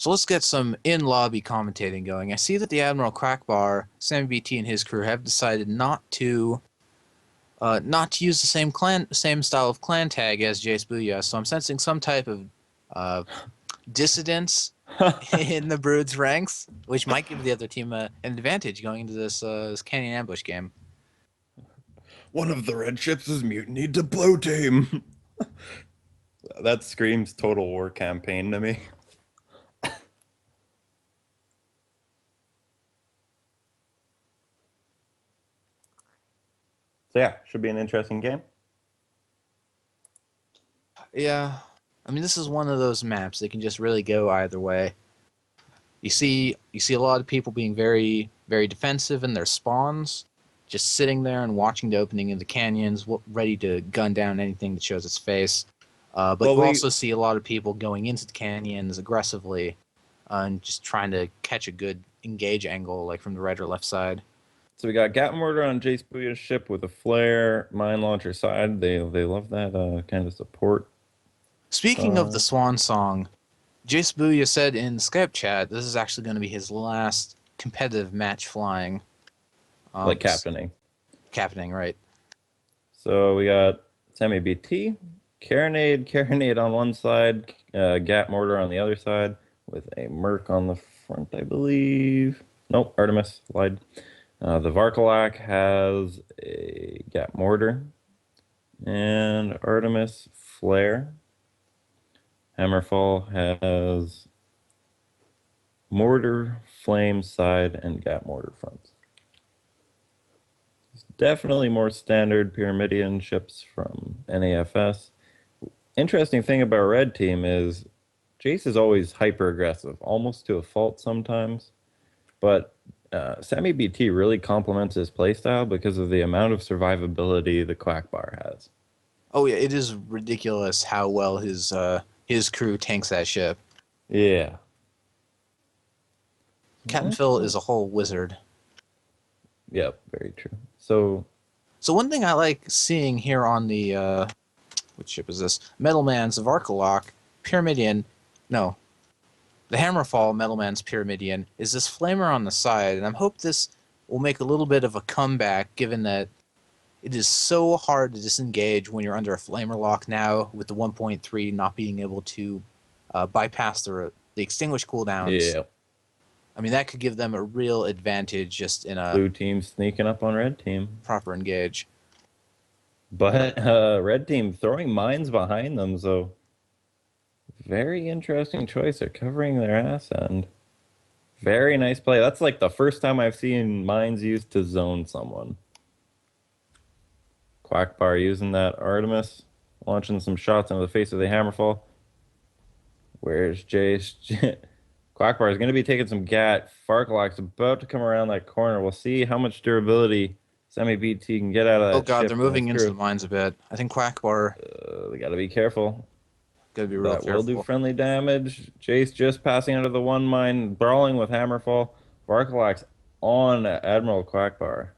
So let's get some in-lobby commentating going. I see that the Admiral Crackbar, Sammy BT, and his crew have decided not to use the same style of clan tag as Jace Booyah. So I'm sensing some type of uh, dissidence in the Brood's ranks, which might give the other team an advantage going into this canyon ambush game. One of the red ships is mutinied to Blue Team. That screams Total War campaign to me. So yeah, should be an interesting game. Yeah, I mean this is one of those maps that can just really go either way. You see a lot of people being very very defensive in their spawns, just sitting there and watching the opening of the canyons, ready to gun down anything that shows its face. But Well, you also see a lot of people going into the canyons aggressively and just trying to catch a good engage angle, like from the right or left side. So we got Gat Mortar on Jace Booyah's ship with a flare, mine launcher side. They love that kind of support. Speaking of the Swan Song, Jace Booyah said in the Skype chat this is actually going to be his last competitive match flying. Like captaining. Captaining, right. So we got Sammy BT, Carronade on one side, Gat Mortar on the other side, with a Merc on the front, I believe. Nope, Artemis lied. The Varkalak has a Gat Mortar and Artemis Flare. Hammerfall has Mortar, Flame side, and Gat Mortar fronts. It's definitely more standard Pyramidion ships from NAFS. Interesting thing about Red Team is Jace is always hyper aggressive, almost to a fault sometimes, but Sammy BT really complements his playstyle because of the amount of survivability the Quackbar has. Oh yeah, it is ridiculous how well his crew tanks that ship. Yeah. Captain Phil is a whole wizard. Yep, very true. So one thing I like seeing here on the which ship is this? Metalman's Varkalok, Pyramidion, no, the Hammerfall Metalman's Pyramidion is this flamer on the side, and I hope this will make a little bit of a comeback, given that it is so hard to disengage when you're under a flamer lock now, with the 1.3 not being able to bypass the extinguish cooldowns. yeah, I mean, that could give them a real advantage just in a Blue Team sneaking up on Red Team. proper engage. But Red Team throwing mines behind them, so very interesting choice. They're covering their ass end. Very nice play. That's like the first time I've seen mines used to zone someone. Quackbar using that Artemis, launching some shots into the face of the Hammerfall. Where's Jace? Quackbar is going to be taking some gat. Farkalak's about to come around that corner. We'll see how much durability Sammy BT can get out of that. Oh god, they're moving into the mines a bit. I think Quackbar. They got to be careful. Gotta be real careful. Will do friendly damage. Jace just passing under the one mine, brawling with Hammerfall. Varkalak's on Admiral Quackbar.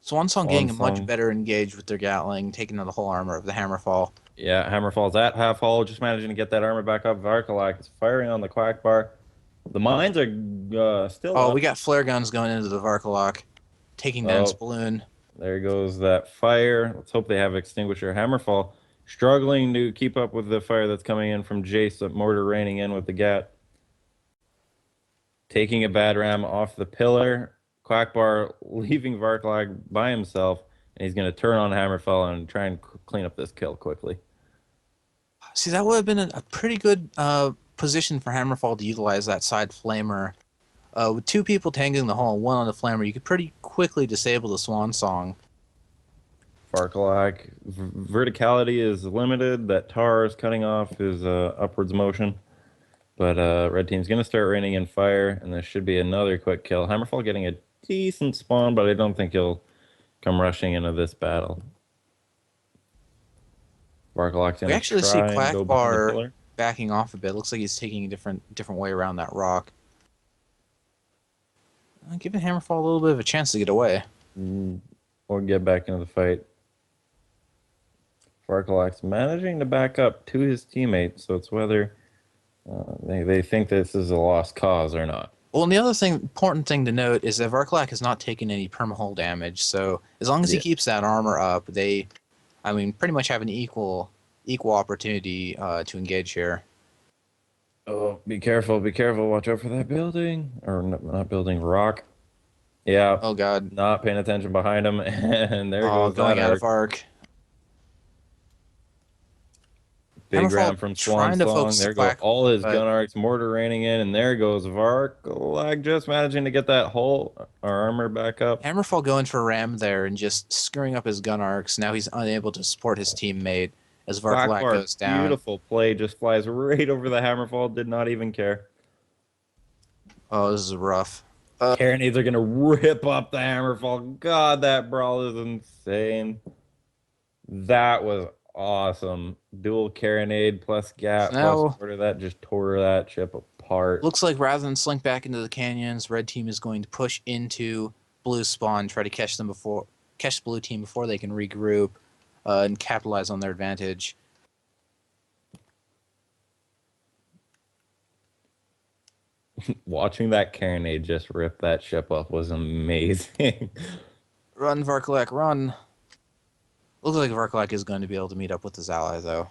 Swan Song getting a much better engage with their Gatling, taking out the whole armor of the Hammerfall. Yeah, Hammerfall's at half hull, just managing to get that armor back up. Varkalak is firing on the Quackbar. The mines are still up. We got flare guns going into the Varkalok, taking down its balloon. There goes that fire. Let's hope they have extinguisher. Hammerfall struggling to keep up with the fire that's coming in from Jace, the mortar raining in with the Gat. Taking a bad ram off the pillar. Quackbar leaving Varkalak by himself, and he's going to turn on Hammerfall and try and clean up this kill quickly. See, that would have been a pretty good position for Hammerfall to utilize that side flamer. With two people tanking the hull, one on the flamer, you could pretty quickly disable the Swan Song. Varkalak, verticality is limited. That tar is cutting off his upwards motion. But Red Team's going to start raining in fire, and there should be another quick kill. Hammerfall getting a decent spawn, but I don't think he'll come rushing into this battle. Varkalak's we actually see Quackbar backing off a bit. Looks like he's taking a different way around that rock. Giving Hammerfall a little bit of a chance to get away. Or get back into the fight. Varkalak's managing to back up to his teammate, so it's whether They think this is a lost cause or not. Well, and the other important thing to note is that Varklak has not taken any permahull damage, so as long as he Yeah. keeps that armor up, I mean, pretty much have an equal opportunity to engage here. Oh, be careful, be careful. Watch out for that building. Or not building, rock. Yeah, Oh God. not paying attention behind him. And there Oh, goes going that out of arc. arc. Big Hammerfall ram from Swan trying to Song. focus the There go Quack, all his but gun arcs, mortar raining in. And there goes Varklag just managing to get that whole armor back up. Hammerfall going for ram there and just screwing up his gun arcs. Now he's unable to support his teammate as Varklak Quackbar, goes down. beautiful play. Just flies right over the Hammerfall. Did not even care. Oh, this is rough. Carronades are going to rip up the Hammerfall. God, that brawl is insane. That was awesome. Dual carronade plus So gap plus now order that just tore that ship apart. looks like rather than slink back into the canyons, red team is going to push into blue spawn, try to catch the blue team before they can regroup and capitalize on their advantage. Watching that carronade just rip that ship up was amazing. Run, Varklak, run! Looks like Varklak is going to be able to meet up with his ally though,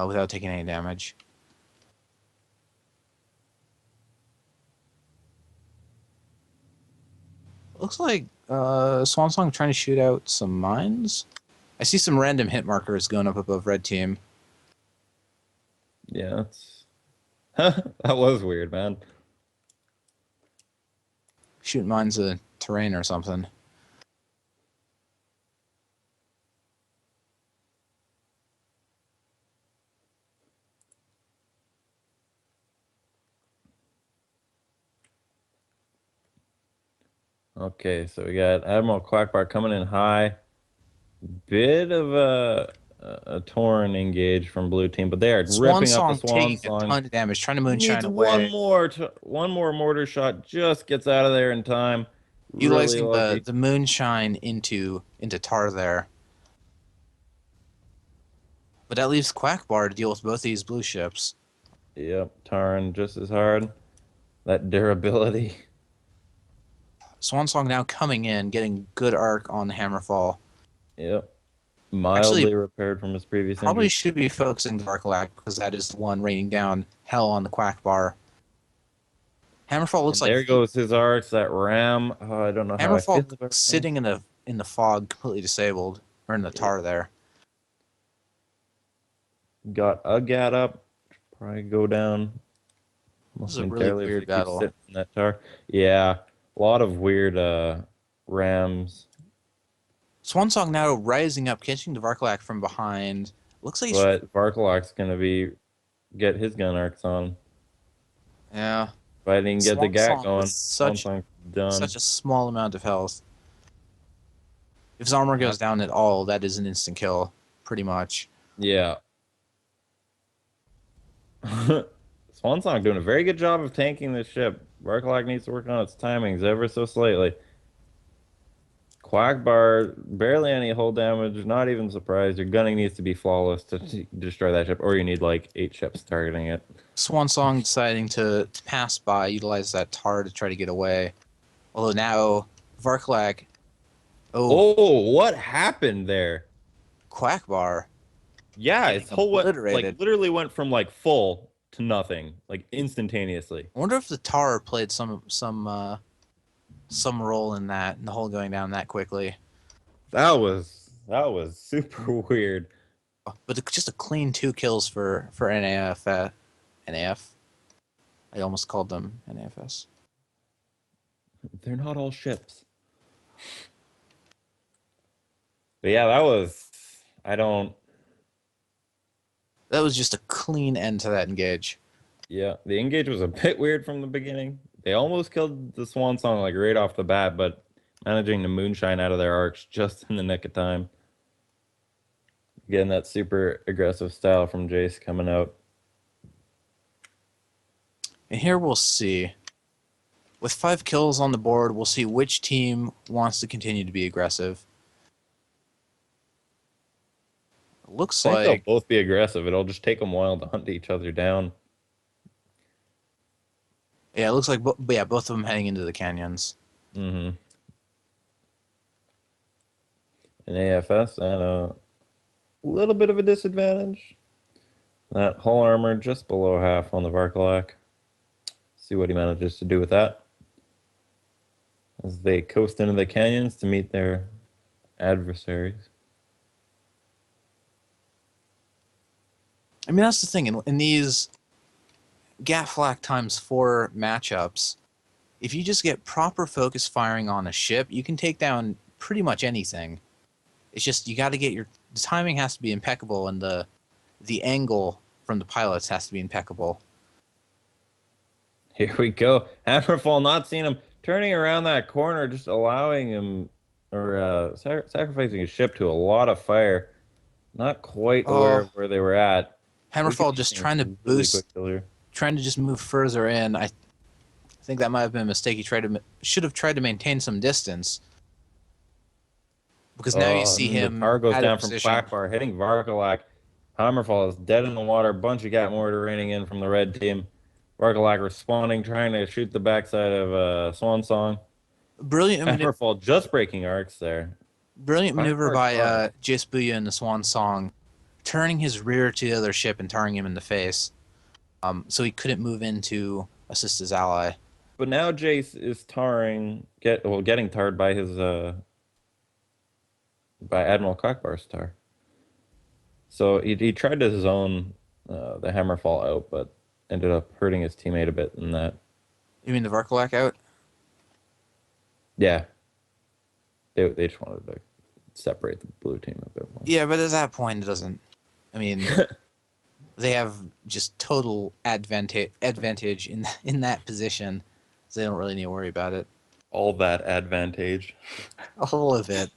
without taking any damage. Looks like Swansong trying to shoot out some mines. I see some random hit markers going up above red team. Yeah, that was weird, man. Shooting mines of terrain or something. Okay, so we got Admiral Quackbar coming in high. Bit of a torn engage from blue team, but they are ripping up the Swansong Swan taking a Song. ton of damage, trying to moonshine Needs one away, more one more mortar shot. Just gets out of there in time. Really utilizing the lucky. the moonshine into tar there. But that leaves Quackbar to deal with both these blue ships. Yep, Tarn just as hard. That durability. Swansong now coming in, getting good arc on the Hammerfall. Yep. Actually, Mildly repaired from his previous probably injury. should be focusing Varkalak because that is the one raining down hell on the Quackbar. Hammerfall looks And like there goes his arcs, that ram. Oh, I don't know how I feel Hammerfall about him. sitting in the fog, completely disabled, or in the Yeah. tar there. Got a gat up. Probably go down This is almost a really entirely if weird he keeps battle. sitting in that tar. Yeah. A lot of weird rams. Swansong now rising up, catching the Varkalak from behind. Looks like he's But Varkalok's gonna get his gun arcs on. yeah. If I didn't get the gat Swansong with going, Swansong's such done. a small amount of health. If his armor Uh, goes down at all, that is an instant kill, pretty much. Yeah. Swansong doing a very good job of tanking this ship. Varkalok needs to work on its timings ever so slightly. Quackbar, barely any hull damage, not even surprised. Your gunning needs to be flawless to destroy that ship, or you need like 8 ships targeting it. Swansong deciding to pass by, utilize that tar to try to get away. Although now Varkalak, oh, Oh, what happened there? Quackbar Yeah, getting its hull like obliterated. literally went from like full to nothing, like instantaneously. I wonder if the tar played some role in that, in the hole going down that quickly. That was super weird. But just a clean 2 kills for NAF. NAF. I almost called them NAFS. They're not all ships. But yeah, that was I don't That was just a clean end to that engage. yeah, the engage was a bit weird from the beginning. They almost killed the Swan Song like right off the bat, but managing to moonshine out of their arcs just in the nick of time. Getting that super aggressive style from Jace coming out. And here we'll see. With 5 kills on the board, we'll see which team wants to continue to be aggressive. It looks I think like they'll both be aggressive. It'll just take them a while to hunt each other down. Yeah, it looks like yeah, both of them heading into the canyons. Mm-hmm. An AFS and a little bit of a disadvantage. That hull armor just below half on the Varkalak. See what he manages to do with that as they coast into the canyons to meet their adversaries. I mean, that's the thing in these Gat Flak ×4 matchups. If you just get proper focus firing on a ship, you can take down pretty much anything. It's just you got to get the timing has to be impeccable, and the angle from the pilots has to be impeccable. Here we go. Hammerfall not seeing him turning around that corner, just allowing him or sacrificing his ship to a lot of fire. Not quite aware Oh, of where they were at. Look at Hammerfall these just things trying to really quick boost, killer. trying to just move further in. I think that might have been a mistake. He should have tried to maintain some distance, because now you Oh, see and the him tar goes out of down from position. Quackbar, hitting Varkalak. Hammerfall is dead in the water. Bunch of Gat mortar raining in from the red team. Varkalak responding, trying to shoot the backside of Swan Song. Hammerfall just breaking arcs there. Brilliant maneuver Quackbar's by fine. Jace Booya in the Swan Song, turning his rear to the other ship and tarring him in the face. So he couldn't move in to assist his ally. But now Jace is getting tarred by his by Admiral Quackbar's tar. So he tried to zone the Hammerfall out, but ended up hurting his teammate a bit in that. You mean the Varkalak out? Yeah, they just wanted to separate the blue team a bit more. Yeah, but at that point, it doesn't. I mean, they have just total advantage in that position, so they don't really need to worry about it. All that advantage. All of it.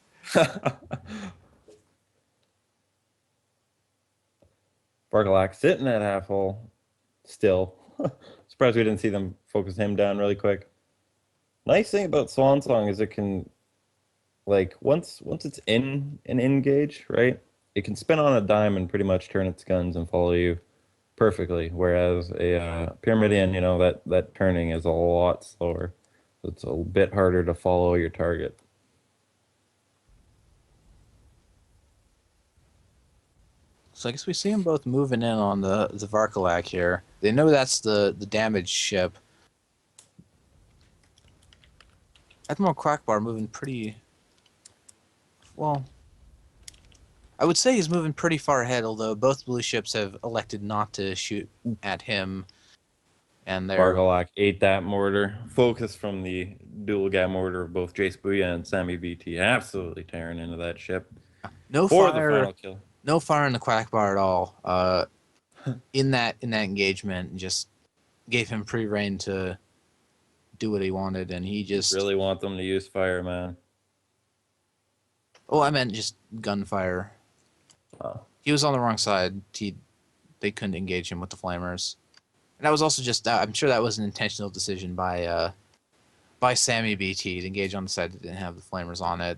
Barkalak sitting at half hole still. Surprised we didn't see them focus him down really quick. Nice thing about Swan Song is it can, like, once it's in an engage, right? It can spin on a dime and pretty much turn its guns and follow you perfectly. Whereas a Pyramidion, that turning is a lot slower. So it's a bit harder to follow your target. So I guess we see them both moving in on the Varkalak here. They know that's the damaged ship. Admiral Quackbar moving pretty well. I would say he's moving pretty far ahead, although both blue ships have elected not to shoot at him. And they're Bargalak ate that mortar. Focus from the dual gat mortar of both Jace Booya and Sammy BT. Absolutely tearing into that ship. no For the fire, final kill. no fire in the Quackbar at all. In that engagement, just gave him free rein to do what he wanted, and he just Really want them to use fire, man. Oh, I meant just gunfire. Oh. He was on the wrong side. They couldn't engage him with the flamers. And that was also just I'm sure that was an intentional decision by Sammy BT to engage on the side that didn't have the flamers on it.